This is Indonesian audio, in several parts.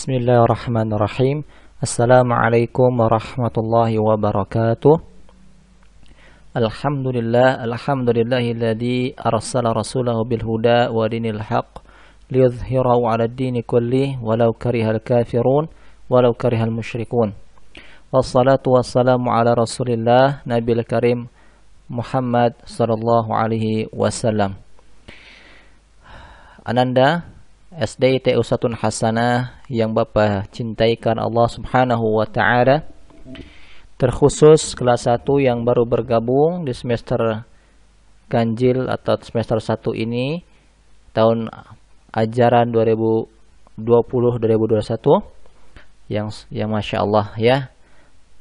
Bismillahirrahmanirrahim. Assalamualaikum warahmatullahi wabarakatuh. Alhamdulillahilladzi arsala rasulahu bil huda wa dinil haqq liyudhhirahu 'alad dini kullih walau karihal kafirun walau karihal musyrikun. Wassalatu wassalamu ala Rasulillah Nabil Karim Muhammad sallallahu alaihi wasallam. Ananda SD Usatun Hasanah yang Bapak cintai karena Allah Subhanahu wa taala, terkhusus kelas 1 yang baru bergabung di semester ganjil atau semester 1 ini tahun ajaran 2020-2021 yang Masya Allah ya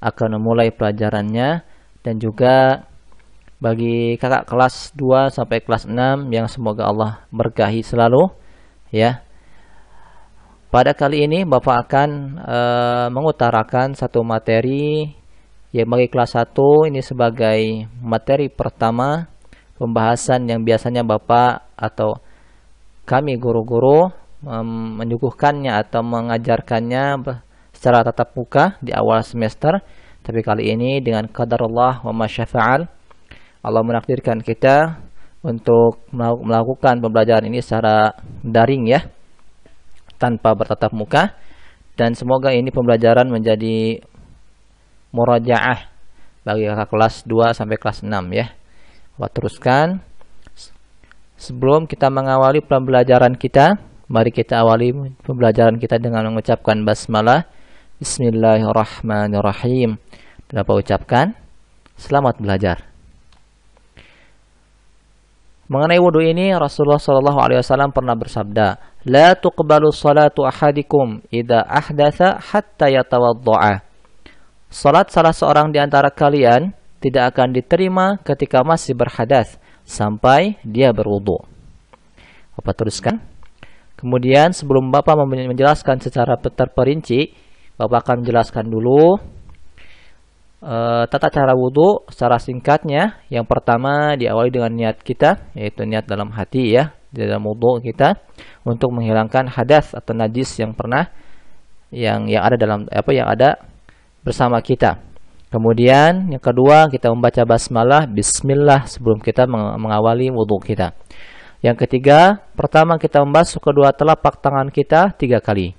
akan memulai pelajarannya, dan juga bagi kakak kelas 2 sampai kelas 6 yang semoga Allah berkahi selalu ya. Pada kali ini Bapak akan mengutarakan satu materi yang bagi kelas 1 ini sebagai materi pertama pembahasan yang biasanya Bapak atau kami guru-guru menyuguhkannya atau mengajarkannya secara tatap muka di awal semester. Tapi kali ini dengan qadarullah wa masyafa'al, Allah menakdirkan kita untuk melakukan pembelajaran ini secara daring ya, tanpa bertatap muka, dan semoga ini pembelajaran menjadi murajaah bagi kakak kelas 2 sampai kelas 6 ya. Teruskan. Sebelum kita mengawali pembelajaran kita, mari kita awali pembelajaran kita dengan mengucapkan basmalah. Bismillahirrahmanirrahim. Dan Bapak ucapkan selamat belajar. Mengenai wudhu ini, Rasulullah SAW pernah bersabda, "La tuqbalu salatu ahadikum idza ahdatsa hatta yatawadda'a." Salat salah seorang di antara kalian tidak akan diterima ketika masih berhadas sampai dia berwudu. Bapak teruskan. Kemudian sebelum Bapak menjelaskan secara terperinci, Bapak akan menjelaskan dulu tata cara wudhu secara singkatnya. Yang pertama diawali dengan niat kita, yaitu niat dalam hati ya, di dalam wudhu kita untuk menghilangkan hadas atau najis yang pernah yang ada dalam yang ada bersama kita. Kemudian yang kedua kita membaca basmalah, bismillah, sebelum kita mengawali wudhu kita. Yang ketiga, pertama kita membasuh kedua telapak tangan kita 3 kali.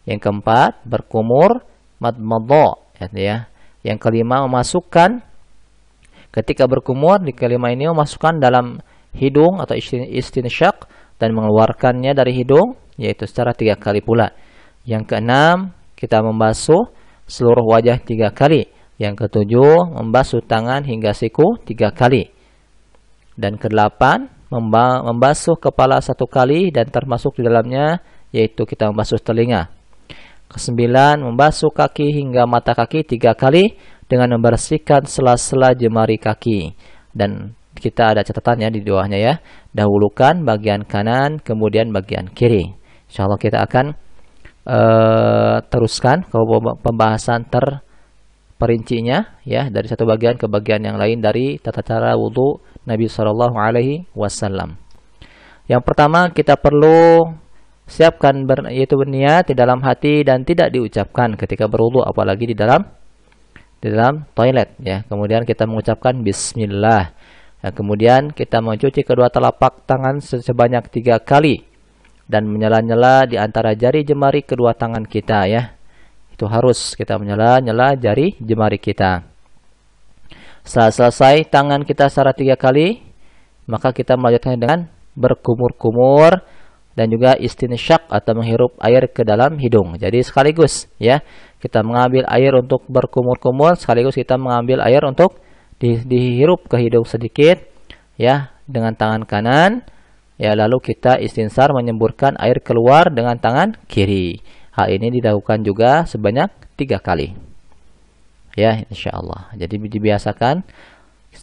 Yang keempat berkumur madmadha ya. Yang kelima memasukkan, ketika berkumur di kelima ini memasukkan dalam hidung atau istinsyak dan mengeluarkannya dari hidung, yaitu secara 3 kali pula. Yang keenam kita membasuh seluruh wajah 3 kali. Yang ketujuh membasuh tangan hingga siku 3 kali. Dan kedelapan membasuh kepala 1 kali dan termasuk di dalamnya yaitu kita membasuh telinga. Kesembilan membasuh kaki hingga mata kaki 3 kali dengan membersihkan sela-sela jemari kaki. Dan kita ada catatannya di bawahnya ya. Dahulukan bagian kanan, kemudian bagian kiri. Insyaallah kita akan teruskan ke pembahasan terperincinya ya, dari satu bagian ke bagian yang lain dari tata cara wudhu Nabi Shallallahu Alaihi Wasallam. Yang pertama kita perlu siapkan yaitu berniat di dalam hati dan tidak diucapkan ketika berwudu, apalagi di dalam toilet ya. Kemudian kita mengucapkan bismillah. Nah, kemudian kita mencuci kedua telapak tangan sebanyak 3 kali dan menyela-nyela di antara jari jemari kedua tangan kita ya. Itu harus kita menyela-nyela jari jemari kita. Setelah selesai tangan kita secara 3 kali, maka kita melanjutkan dengan berkumur-kumur dan juga istinsyak atau menghirup air ke dalam hidung. Jadi sekaligus ya, kita mengambil air untuk berkumur-kumur, sekaligus kita mengambil air untuk dihirup ke hidung sedikit ya dengan tangan kanan ya, lalu kita istinsar menyemburkan air keluar dengan tangan kiri. Hal ini dilakukan juga sebanyak 3 kali ya, insyaallah. Jadi dibiasakan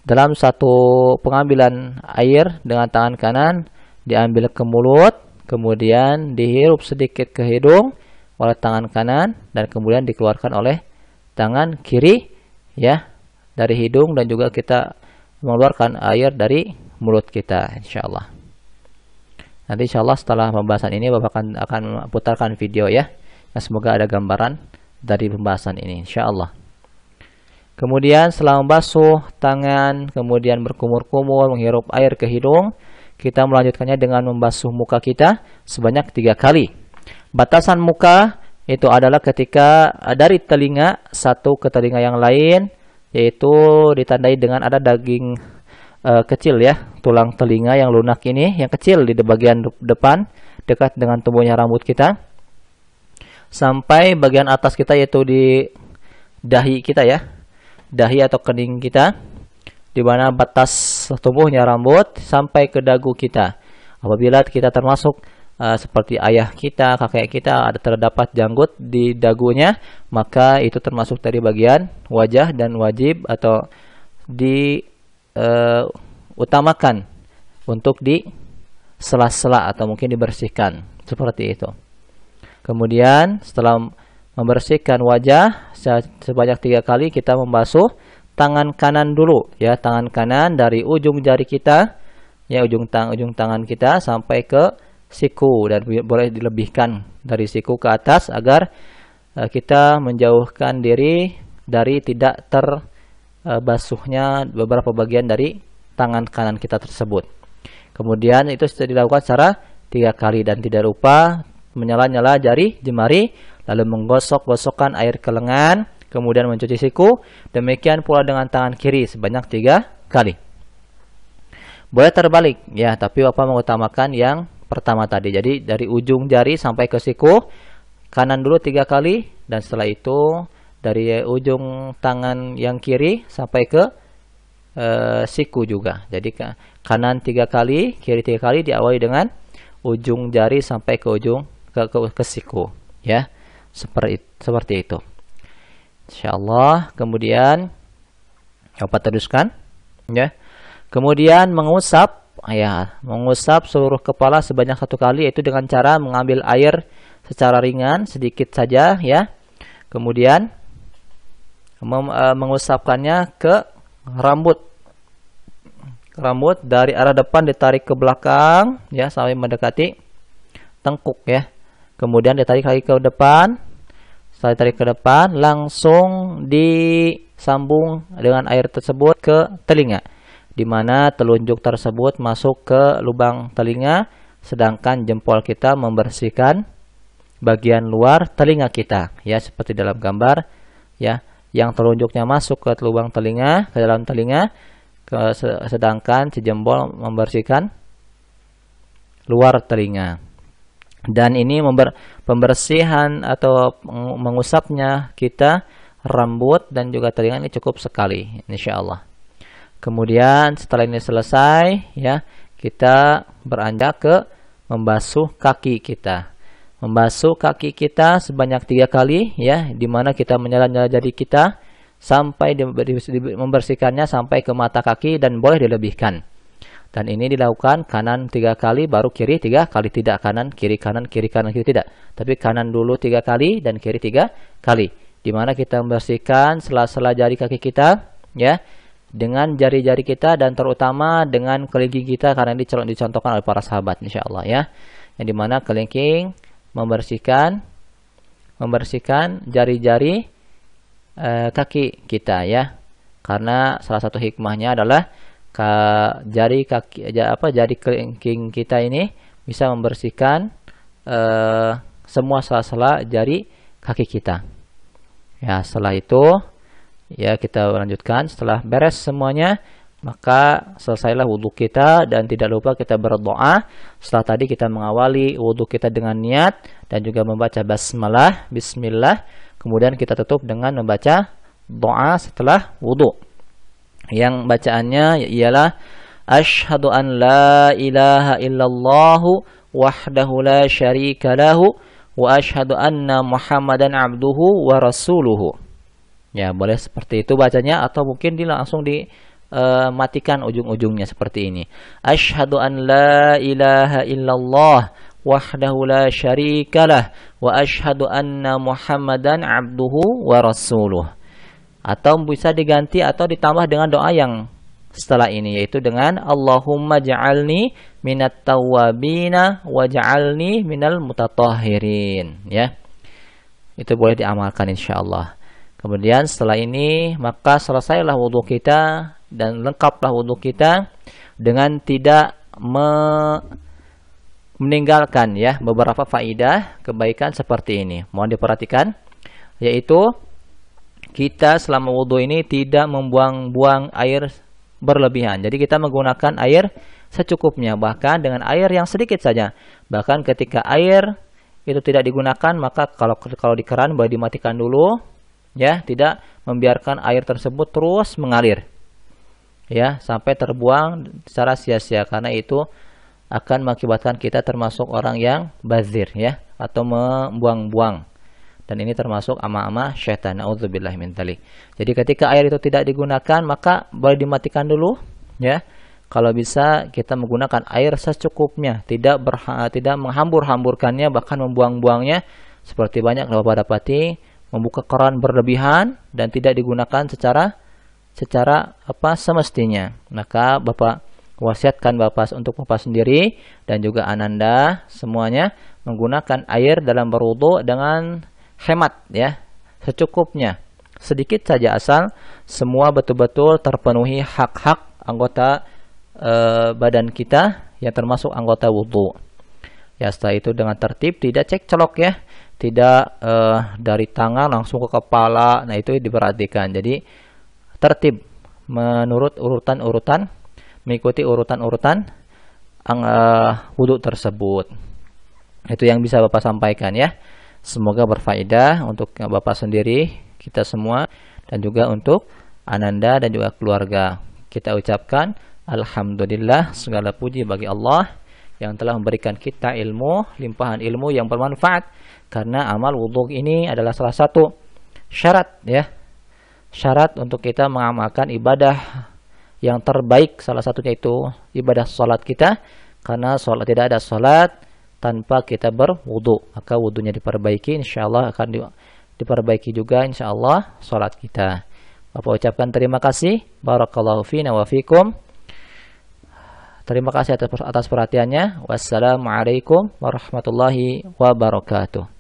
dalam satu pengambilan air dengan tangan kanan diambil ke mulut, kemudian dihirup sedikit ke hidung oleh tangan kanan dan kemudian dikeluarkan oleh tangan kiri ya dari hidung, dan juga kita mengeluarkan air dari mulut kita insyaallah. Nanti insyaallah setelah pembahasan ini Bapak akan putarkan video ya. Nah, semoga ada gambaran dari pembahasan ini insyaallah. Kemudian setelah membasuh tangan, kemudian berkumur-kumur, menghirup air ke hidung, kita melanjutkannya dengan membasuh muka kita sebanyak 3 kali. Batasan muka itu adalah ketika dari telinga satu ke telinga yang lain, yaitu ditandai dengan ada daging kecil ya, tulang telinga yang lunak ini, yang kecil di bagian depan, dekat dengan tumbuhnya rambut kita, sampai bagian atas kita yaitu di dahi kita ya, dahi atau kening kita, di mana batas tumbuhnya rambut sampai ke dagu kita. Apabila kita termasuk seperti ayah kita, kakek kita, ada terdapat janggut di dagunya, maka itu termasuk dari bagian wajah dan wajib atau utamakan untuk di sela-sela atau mungkin dibersihkan seperti itu. Kemudian setelah membersihkan wajah sebanyak 3 kali, kita membasuh tangan kanan dulu ya, tangan kanan dari ujung jari kita ya, ujung tangan kita sampai ke siku, dan boleh dilebihkan dari siku ke atas agar kita menjauhkan diri dari tidak terbasuhnya beberapa bagian dari tangan kanan kita tersebut. Kemudian itu sudah dilakukan secara 3 kali, dan tidak lupa menyala-nyala jari jemari, lalu menggosok-gosokkan air ke lengan, kemudian mencuci siku. Demikian pula dengan tangan kiri sebanyak 3 kali. Boleh terbalik ya, tapi Bapak mengutamakan yang pertama tadi. Jadi dari ujung jari sampai ke siku, kanan dulu 3 kali, dan setelah itu dari ujung tangan yang kiri sampai ke siku juga. Jadi kanan 3 kali, kiri 3 kali, diawali dengan ujung jari sampai ke ujung ke siku ya, seperti itu insyaallah. Kemudian apa teruskan ya, kemudian mengusap ya, mengusap seluruh kepala sebanyak 1 kali, yaitu dengan cara mengambil air secara ringan sedikit saja ya, kemudian mengusapkannya ke rambut dari arah depan, ditarik ke belakang ya sampai mendekati tengkuk ya. Kemudian ditarik lagi ke depan. Setelah ditarik ke depan, langsung disambung dengan air tersebut ke telinga, di mana telunjuk tersebut masuk ke lubang telinga, sedangkan jempol kita membersihkan bagian luar telinga kita ya, seperti dalam gambar ya, yang telunjuknya masuk ke lubang telinga, ke dalam telinga, sedangkan si jempol membersihkan luar telinga. Dan ini pembersihan atau mengusapnya kita rambut dan juga telinga ini cukup sekali insyaallah. Kemudian setelah ini selesai ya, kita beranjak ke membasuh kaki kita. Membasuh kaki kita sebanyak 3 kali ya, di mana kita menyala-nyala jari kita sampai membersihkannya sampai ke mata kaki, dan boleh dilebihkan. Dan ini dilakukan kanan 3 kali, baru kiri 3 kali, tidak kanan kiri kanan kiri kanan kiri, tidak, tapi kanan dulu 3 kali dan kiri 3 kali, di mana kita membersihkan sela-sela jari kaki kita ya, dengan jari-jari kita, dan terutama dengan kelingking kita, karena ini dicontohkan oleh para sahabat insyaallah ya, yang dimana kelingking membersihkan jari-jari kaki kita ya, karena salah satu hikmahnya adalah jari kelingking kita ini bisa membersihkan semua sela-sela jari kaki kita ya. Setelah itu ya, kita lanjutkan. Setelah beres semuanya, maka selesailah wudhu kita, dan tidak lupa kita berdoa. Setelah tadi kita mengawali wudhu kita dengan niat dan juga membaca basmalah, bismillah, kemudian kita tutup dengan membaca doa setelah wudhu, yang bacaannya ialah asyhadu an la ilaha illallah wahdahu la syarika lahu wa asyhadu anna muhammadan abduhu wa rasuluhu. Ya, boleh seperti itu bacanya, atau mungkin langsung dimatikan ujung-ujungnya seperti ini. Asyhadu an la ilaha illallah wahdahu la syarika lah wa asyhadu anna muhammadan abduhu wa rasuluhu. Atau bisa diganti atau ditambah dengan doa yang setelah ini, yaitu dengan Allahumma ja'alni minat tawwabina wa ja'alni minal mutatahhirin ya. Itu boleh diamalkan insyaallah. Kemudian setelah ini maka selesailah wudhu kita dan lengkaplah wudhu kita dengan tidak meninggalkan ya beberapa faidah kebaikan seperti ini. Mohon diperhatikan, yaitu kita selama wudhu ini tidak membuang-buang air berlebihan. Jadi kita menggunakan air secukupnya, bahkan dengan air yang sedikit saja. Bahkan ketika air itu tidak digunakan, maka kalau di keran boleh dimatikan dulu, ya, tidak membiarkan air tersebut terus mengalir, ya, sampai terbuang secara sia-sia, karena itu akan mengakibatkan kita termasuk orang yang bazir, ya, atau membuang-buang. Dan ini termasuk ama-ama syaitan. Nauzubillah min dzalik. Jadi ketika air itu tidak digunakan, maka boleh dimatikan dulu, ya. Kalau bisa kita menggunakan air secukupnya, tidak menghambur-hamburkannya, bahkan membuang-buangnya. Seperti banyak Bapak dapati membuka keran berlebihan dan tidak digunakan secara semestinya. Maka Bapak wasiatkan untuk Bapak sendiri dan juga Ananda semuanya menggunakan air dalam berwudu dengan hemat, ya, secukupnya, sedikit saja, asal semua betul-betul terpenuhi hak-hak anggota badan kita yang termasuk anggota wudu. Ya, setelah itu dengan tertib, tidak cekcolok, ya, tidak dari tangan langsung ke kepala. Nah, itu diperhatikan. Jadi tertib menurut urutan-urutan, mengikuti urutan-urutan wudu tersebut. Itu yang bisa Bapak sampaikan, ya. Semoga berfaedah untuk Bapak sendiri, kita semua, dan juga untuk Ananda dan juga keluarga. Kita ucapkan alhamdulillah, segala puji bagi Allah yang telah memberikan kita ilmu, limpahan ilmu yang bermanfaat, karena amal wudhu ini adalah salah satu syarat, ya, syarat untuk kita mengamalkan ibadah yang terbaik. Salah satunya itu ibadah salat kita, karena tidak ada salat tanpa kita berwudu. Maka wudunya diperbaiki, insyaallah akan diperbaiki juga insyaallah salat kita. Bapak ucapkan terima kasih, barakallahu fina wa fikum. Terima kasih atas perhatiannya. Wassalamualaikum warahmatullahi wabarakatuh.